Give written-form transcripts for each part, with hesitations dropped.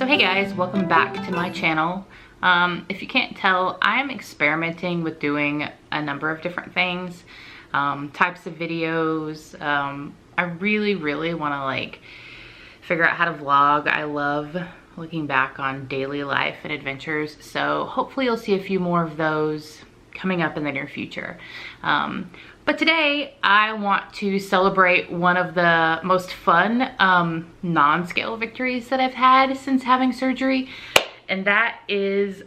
So hey guys, welcome back to my channel. If you can't tell, I'm experimenting with doing a number of different things, types of videos. I really want to like figure out how to vlog. I love looking back on daily life and adventures, so hopefully you'll see a few more of those coming up in the near future. But today I want to celebrate one of the most fun non-scale victories that I've had since having surgery, and that is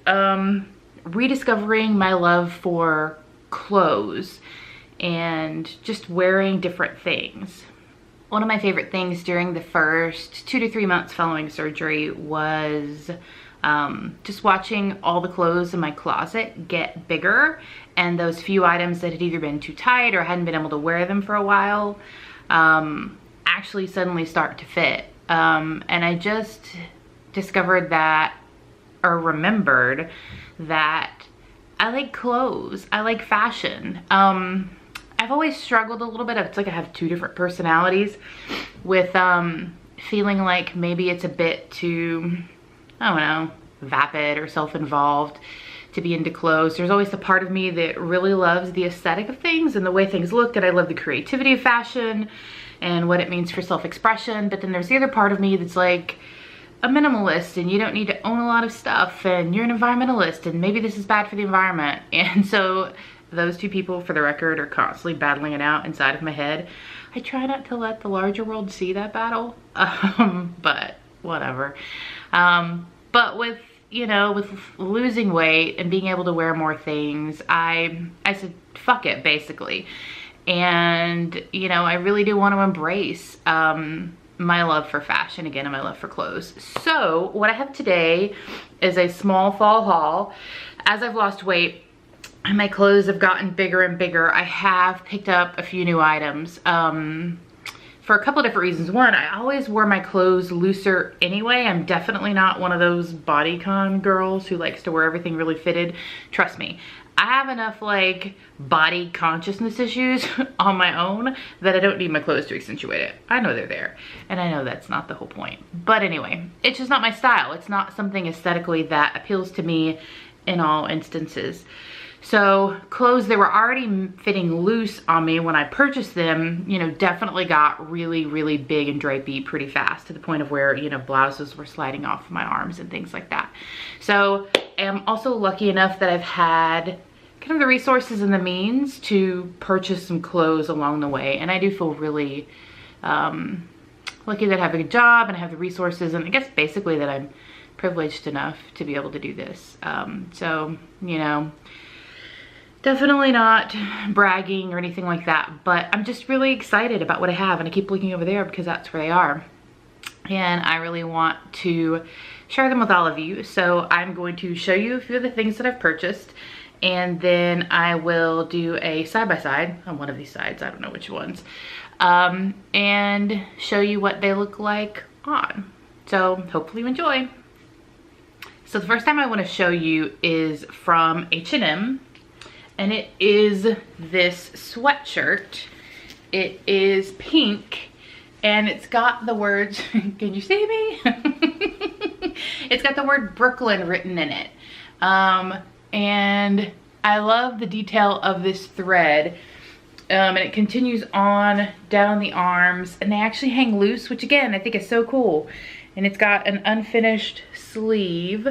rediscovering my love for clothes and just wearing different things. One of my favorite things during the first 2 to 3 months following surgery was just watching all the clothes in my closet get bigger, and those few items that had either been too tight or hadn't been able to wear them for a while actually suddenly start to fit. And I just discovered that, or remembered that I like clothes. I like fashion. I've always struggled a little bit. It's like I have two different personalities with feeling like maybe it's a bit too, I don't know, vapid or self-involved to be into clothes. There's always the part of me that really loves the aesthetic of things and the way things look, and I love the creativity of fashion and what it means for self-expression. But then there's the other part of me that's like a minimalist, and you don't need to own a lot of stuff, and you're an environmentalist, and maybe this is bad for the environment. And so those two people, for the record, are constantly battling it out inside of my head. I try not to let the larger world see that battle, but whatever. But with, you know, with losing weight and being able to wear more things, I said, fuck it, basically. And, you know, I really do want to embrace my love for fashion again and my love for clothes. So what I have today is a small fall haul. As I've lost weight and my clothes have gotten bigger and bigger, I have picked up a few new items. For a couple of different reasons. One, I always wore my clothes looser anyway. I'm definitely not one of those bodycon girls who likes to wear everything really fitted. Trust me, I have enough like body consciousness issues on my own that I don't need my clothes to accentuate it. I know they're there, and I know that's not the whole point. But anyway, it's just not my style. It's not something aesthetically that appeals to me in all instances. So clothes that were already fitting loose on me when I purchased them, you know, definitely got really big and drapey pretty fast, to the point of where, you know, blouses were sliding off my arms and things like that. So I'm also lucky enough that I've had kind of the resources and the means to purchase some clothes along the way. And I do feel really lucky that I have a good job and I have the resources, and I guess basically that I'm privileged enough to be able to do this. So, you know, definitely not bragging or anything like that, but I'm just really excited about what I have, and I keep looking over there because that's where they are. And I really want to share them with all of you. So I'm going to show you a few of the things that I've purchased, and then I will do a side-by-side on one of these sides, I don't know which ones, and show you what they look like on. So hopefully you enjoy. So the first time I want to show you is from H&M. And it is this sweatshirt. It is pink, and it's got the words, can you see me? It's got the word Brooklyn written in it. And I love the detail of this thread. And it continues on down the arms, and they actually hang loose, which again, I think is so cool. And it's got an unfinished sleeve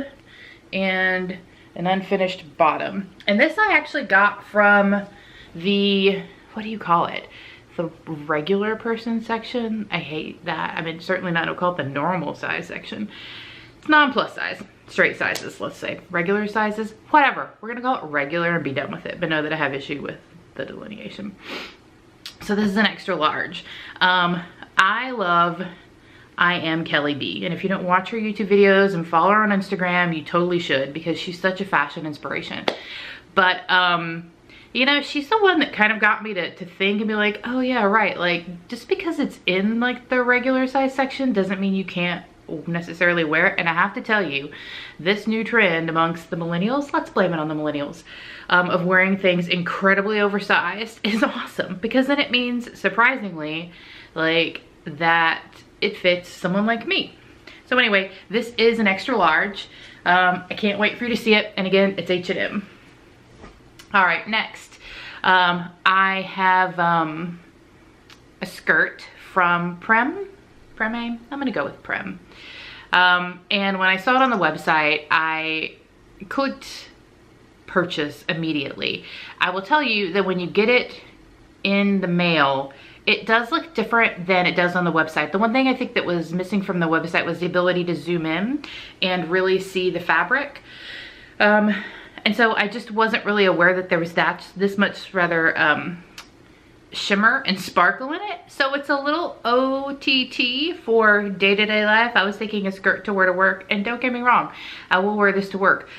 and an unfinished bottom. And this I actually got from the, what do you call it? The regular person section. I hate that. I mean, certainly not, I'll call it the normal size section. It's non-plus size, straight sizes, let's say. Regular sizes, whatever. We're gonna call it regular and be done with it, but know that I have issue with the delineation. So this is an extra large. I love I Am Kelly B, and if you don't watch her YouTube videos and follow her on Instagram, you totally should, because she's such a fashion inspiration. But you know, she's the one that kind of got me to think and be like, oh yeah, right, like just because it's in like the regular size section doesn't mean you can't necessarily wear it. And I have to tell you, this new trend amongst the millennials, let's blame it on the millennials, of wearing things incredibly oversized is awesome, because then it means, surprisingly, like that it fits someone like me. So anyway, this is an extra large. I can't wait for you to see it. And again, it's H&M. All right, next. I have a skirt from Premme. I'm gonna go with Premme. And when I saw it on the website, I clicked purchase immediately. I will tell you that when you get it in the mail, it does look different than it does on the website. The one thing I think that was missing from the website was the ability to zoom in and really see the fabric. And so I just wasn't really aware that there was this much rather shimmer and sparkle in it. So it's a little OTT for day-to-day life. I was thinking a skirt to wear to work, and don't get me wrong, I will wear this to work.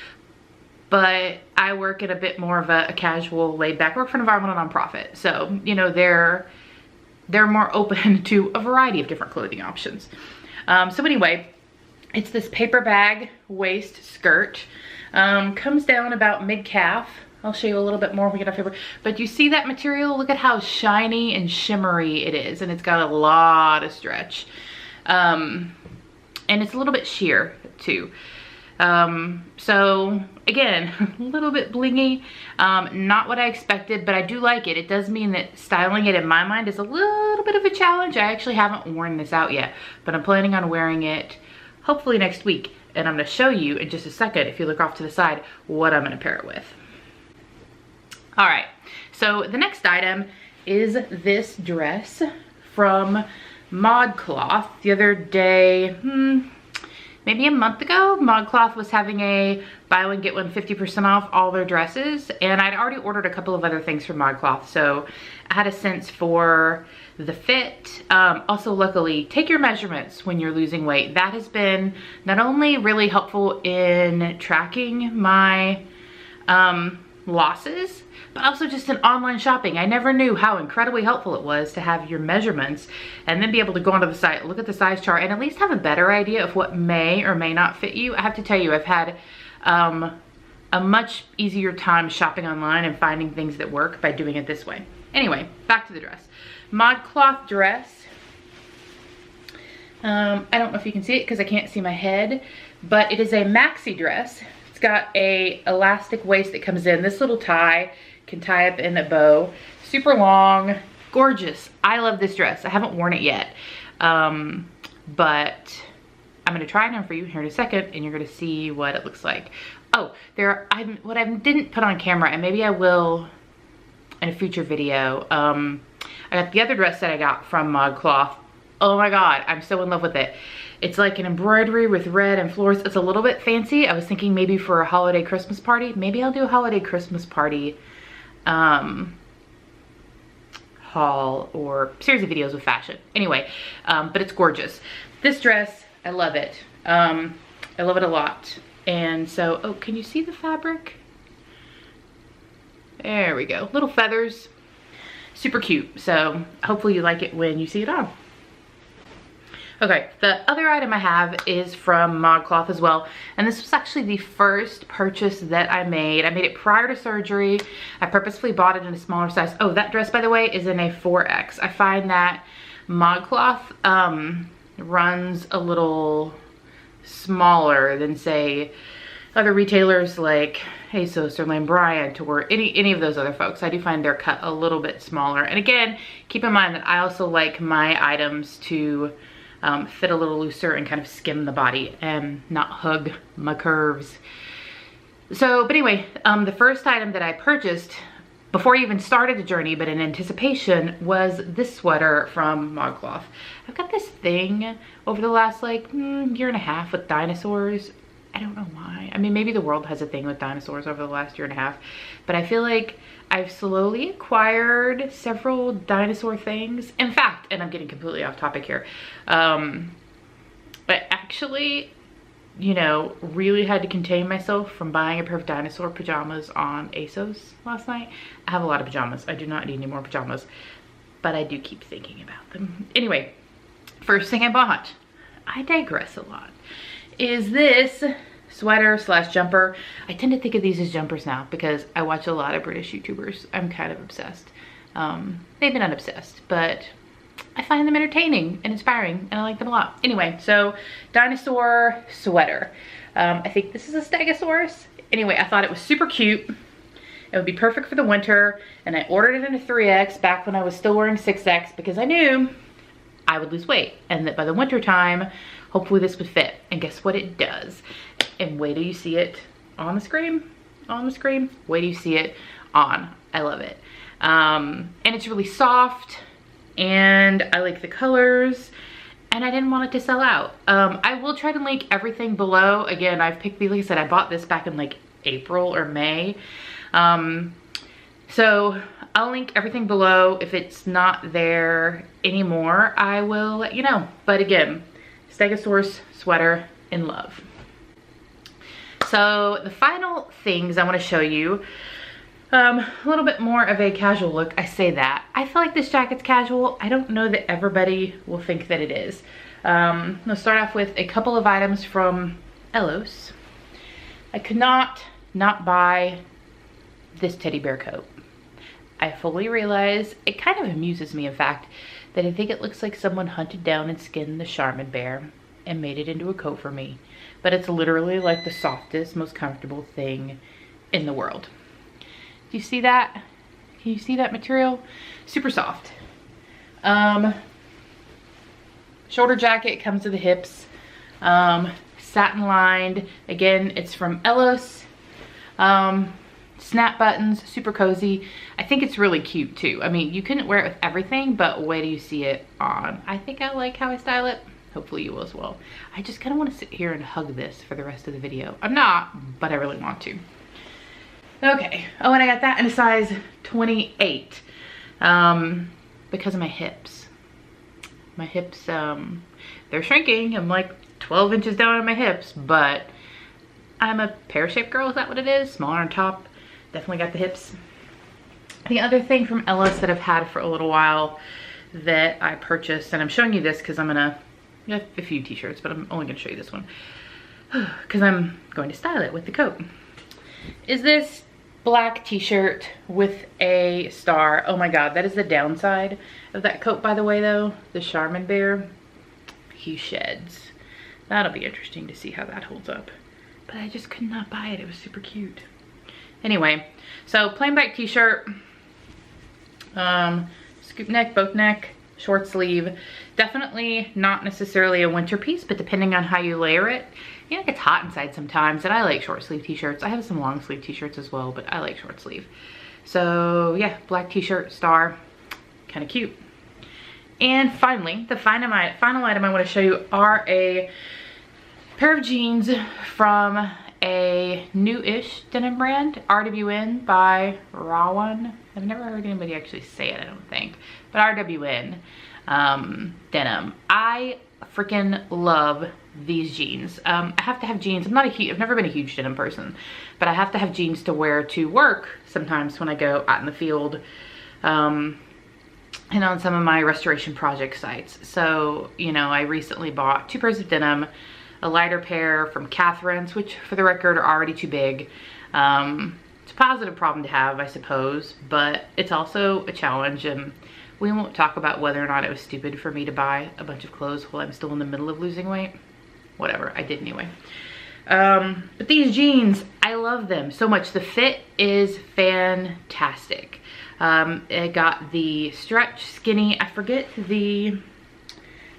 But I work in a bit more of a casual, laid-back, work for an environmental nonprofit. So, you know, they're more open to a variety of different clothing options. So anyway, it's this paper bag waist skirt. Comes down about mid-calf. I'll show you a little bit more when we get off paper. But you see that material? Look at how shiny and shimmery it is. And it's got a lot of stretch. And it's a little bit sheer too. So again, a little bit blingy, not what I expected, but I do like it. It does mean that styling it in my mind is a little bit of a challenge. I actually haven't worn this out yet, but I'm planning on wearing it hopefully next week. And I'm gonna show you in just a second, if you look off to the side, what I'm gonna pair it with. All right, so the next item is this dress from Modcloth. The other day, maybe a month ago, Modcloth was having a buy one get one 50% off all their dresses, and I'd already ordered a couple of other things from Modcloth, so I had a sense for the fit. Also, luckily, take your measurements when you're losing weight. That has been not only really helpful in tracking my losses, but also just in online shopping. I never knew how incredibly helpful it was to have your measurements and then be able to go onto the site, look at the size chart, and at least have a better idea of what may or may not fit you. I have to tell you, I've had a much easier time shopping online and finding things that work by doing it this way. Anyway, back to the dress. Modcloth dress. I don't know if you can see it because I can't see my head, but it is a maxi dress. It's got a elastic waist that comes in. This little tie can tie up in a bow. Super long, gorgeous. I love this dress. I haven't worn it yet, but I'm gonna try it on for you here in a second, and you're gonna see what it looks like. Oh, what I didn't put on camera, and maybe I will in a future video. I got the other dress that I got from Modcloth. Oh my God, I'm so in love with it. It's like an embroidery with red and florals. It's a little bit fancy. I was thinking maybe for a holiday Christmas party. Maybe I'll do a holiday Christmas party haul or series of videos with fashion. Anyway, but it's gorgeous. This dress, I love it. I love it a lot. And so, oh, can you see the fabric? There we go. Little feathers. Super cute. So hopefully you like it when you see it on. Okay, the other item I have is from Modcloth as well, and this was actually the first purchase that I made. I made it prior to surgery. I purposefully bought it in a smaller size. Oh, that dress, by the way, is in a 4X. I find that Modcloth runs a little smaller than, say, other retailers like ASOS or Lane Bryant or any of those other folks. I do find their cut a little bit smaller. And again, keep in mind that I also like my items to fit a little looser and kind of skim the body and not hug my curves. So, but anyway, the first item that I purchased before I even started the journey, but in anticipation, was this sweater from Modcloth. I've got this thing over the last like year and a half with dinosaurs. I don't know why. I mean, maybe the world has a thing with dinosaurs over the last year and a half, but I feel like I've slowly acquired several dinosaur things. In fact, and I'm getting completely off topic here, but actually, you know, really had to contain myself from buying a pair of dinosaur pajamas on ASOS last night. I have a lot of pajamas. I do not need any more pajamas, but I do keep thinking about them. Anyway, first thing I bought, I digress a lot, is this sweater slash jumper. I tend to think of these as jumpers now because I watch a lot of British YouTubers. I'm kind of obsessed. Maybe not obsessed, but I find them entertaining and inspiring, and I like them a lot. Anyway, so dinosaur sweater. I think this is a Stegosaurus. Anyway, I thought it was super cute. It would be perfect for the winter, and I ordered it in a 3X back when I was still wearing 6X because I knew I would lose weight and that by the winter time, hopefully this would fit. And guess what, it does. And wait till you see it on the screen. Wait till you see it on. I love it. And it's really soft, and I like the colors, and I didn't want it to sell out. I will try to link everything below. Again, I've picked these, like I said, I bought this back in like April or May. So I'll link everything below. If it's not there anymore, I will let you know. But again, Stegosaurus sweater in love. So the final things I want to show you, a little bit more of a casual look. I say that. I feel like this jacket's casual. I don't know that everybody will think that it is. Let's start off with a couple of items from Ellos. I could not buy this teddy bear coat. I fully realize, it kind of amuses me in fact, that I think it looks like someone hunted down and skinned the Charmin bear and made it into a coat for me. But it's literally like the softest, most comfortable thing in the world. Do you see that? Can you see that material? Super soft. Shoulder jacket comes to the hips. Satin lined. Again, it's from Ellos. Snap buttons, super cozy. I think it's really cute too. I mean, you couldn't wear it with everything, but wait till you see it on. I think I like how I style it. Hopefully you will as well. I just kind of want to sit here and hug this for the rest of the video. I'm not, but I really want to. Okay. Oh, and I got that in a size 28 because of my hips. My hips, they're shrinking. I'm like 12 inches down on my hips, but I'm a pear-shaped girl. Is that what it is? Smaller on top. Definitely got the hips. The other thing from Ellos that I've had for a little while that I purchased, and I'm showing you this because I'm gonna get a few t-shirts, but I'm only gonna show you this one because I'm going to style it with the coat, is this black t-shirt with a star. Oh my god, that is the downside of that coat, by the way, though. The Charmin bear, he sheds. That'll be interesting to see how that holds up. But I just could not buy it. It was super cute. Anyway, so plain black t-shirt, scoop neck, boat neck, short sleeve. Definitely not necessarily a winter piece, but depending on how you layer it, you know, it gets hot inside sometimes, and I like short sleeve t-shirts. I have some long sleeve t-shirts as well, but I like short sleeve. So yeah, black t-shirt, star, kind of cute. And finally, the final item I want to show you are a pair of jeans from a new-ish denim brand, RWN by RWN. I've never heard anybody actually say it, I don't think, but RWN denim. I freaking love these jeans. I have to have jeans. I've never been a huge denim person, but I have to have jeans to wear to work sometimes when I go out in the field and on some of my restoration project sites. So, you know, I recently bought 2 pairs of denim, a lighter pair from Catherine's, which for the record are already too big. It's a positive problem to have, I suppose, but it's also a challenge, and we won't talk about whether or not it was stupid for me to buy a bunch of clothes while I'm still in the middle of losing weight. Whatever, I did anyway. But these jeans, I love them so much. The fit is fantastic. It got the stretch skinny, I forget the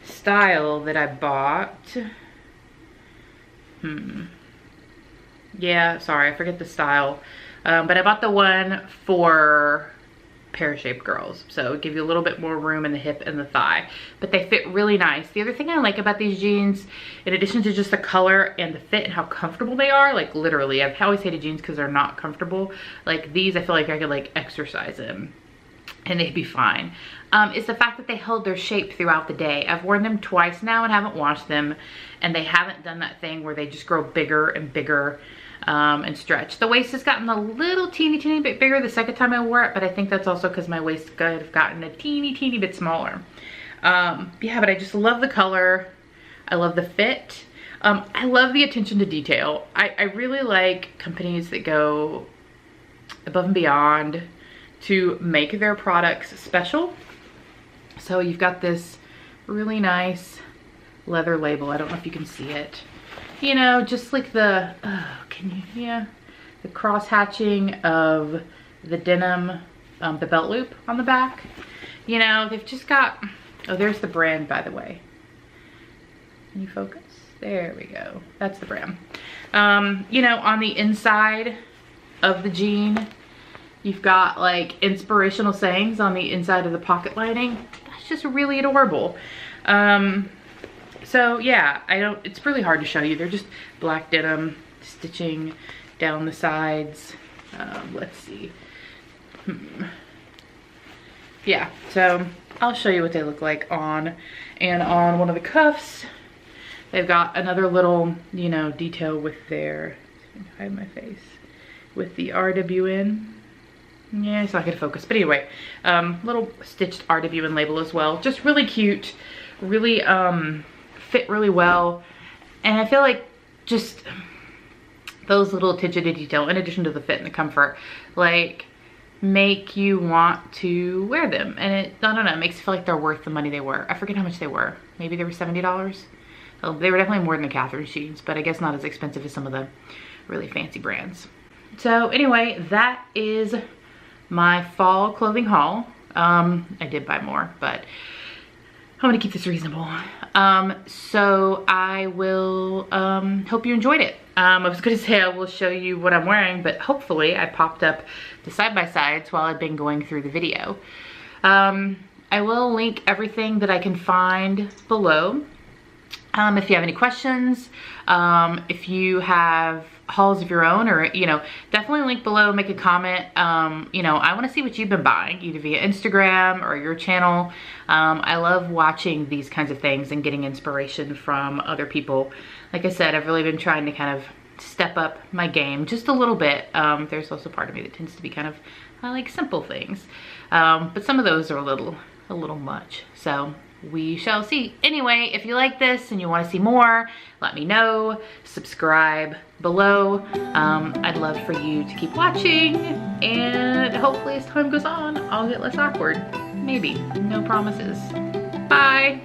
style that I bought. Yeah, sorry, I forget the style. But I bought the one for pear-shaped girls, so give you a little bit more room in the hip and the thigh, but they fit really nice. The other thing I like about these jeans, in addition to just the color and the fit and how comfortable they are, like literally, I've always hated jeans because they're not comfortable. Like these, I feel like I could like exercise in and they'd be fine. Is the fact that they held their shape throughout the day. I've worn them twice now and haven't washed them, and they haven't done that thing where they just grow bigger and bigger and stretch. The waist has gotten a little teeny bit bigger the second time I wore it, but I think that's also because my waist could have gotten a teeny bit smaller. Yeah, but I just love the color. I love the fit. I love the attention to detail. I really like companies that go above and beyond to make their products special. So you've got this really nice leather label. I don't know if you can see it. You know, just like the, can you, yeah, the cross hatching of the denim, the belt loop on the back. You know, they've just got, oh, there's the brand, by the way. Can you focus? There we go. That's the brand. You know, on the inside of the jean, you've got like inspirational sayings on the inside of the pocket lining. That's just really adorable. So yeah, it's really hard to show you. They're just black denim stitching down the sides. Let's see. Yeah, so I'll show you what they look like on. And on one of the cuffs, they've got another little, you know, detail with their, hide my face, with the RWN. Yeah, it's not gonna focus, but anyway, little stitched RWN label as well. Just really cute, really fit really well. And I feel like just those little attention to detail, in addition to the fit and the comfort, like make you want to wear them. And it, I don't know, it makes you feel like they're worth the money they were. I forget how much they were. Maybe they were $70. Oh, they were definitely more than the Catherine jeans, but I guess not as expensive as some of the really fancy brands. So anyway, that is my fall clothing haul. I did buy more, but I'm gonna keep this reasonable. So I will hope you enjoyed it. I was gonna say I will show you what I'm wearing, but hopefully I popped up the side-by-sides while I've been going through the video. I will link everything that I can find below. If you have any questions, if you have hauls of your own, or, you know, definitely link below, make a comment. You know, I want to see what you've been buying, either via Instagram or your channel. I love watching these kinds of things and getting inspiration from other people. Like I said, I've really been trying to kind of step up my game just a little bit. There's also part of me that tends to be kind of, I like simple things. But some of those are a little much. So we shall see. Anyway, if you like this and you want to see more, let me know. Subscribe below. I'd love for you to keep watching, and hopefully as time goes on, I'll get less awkward. Maybe. No promises. Bye.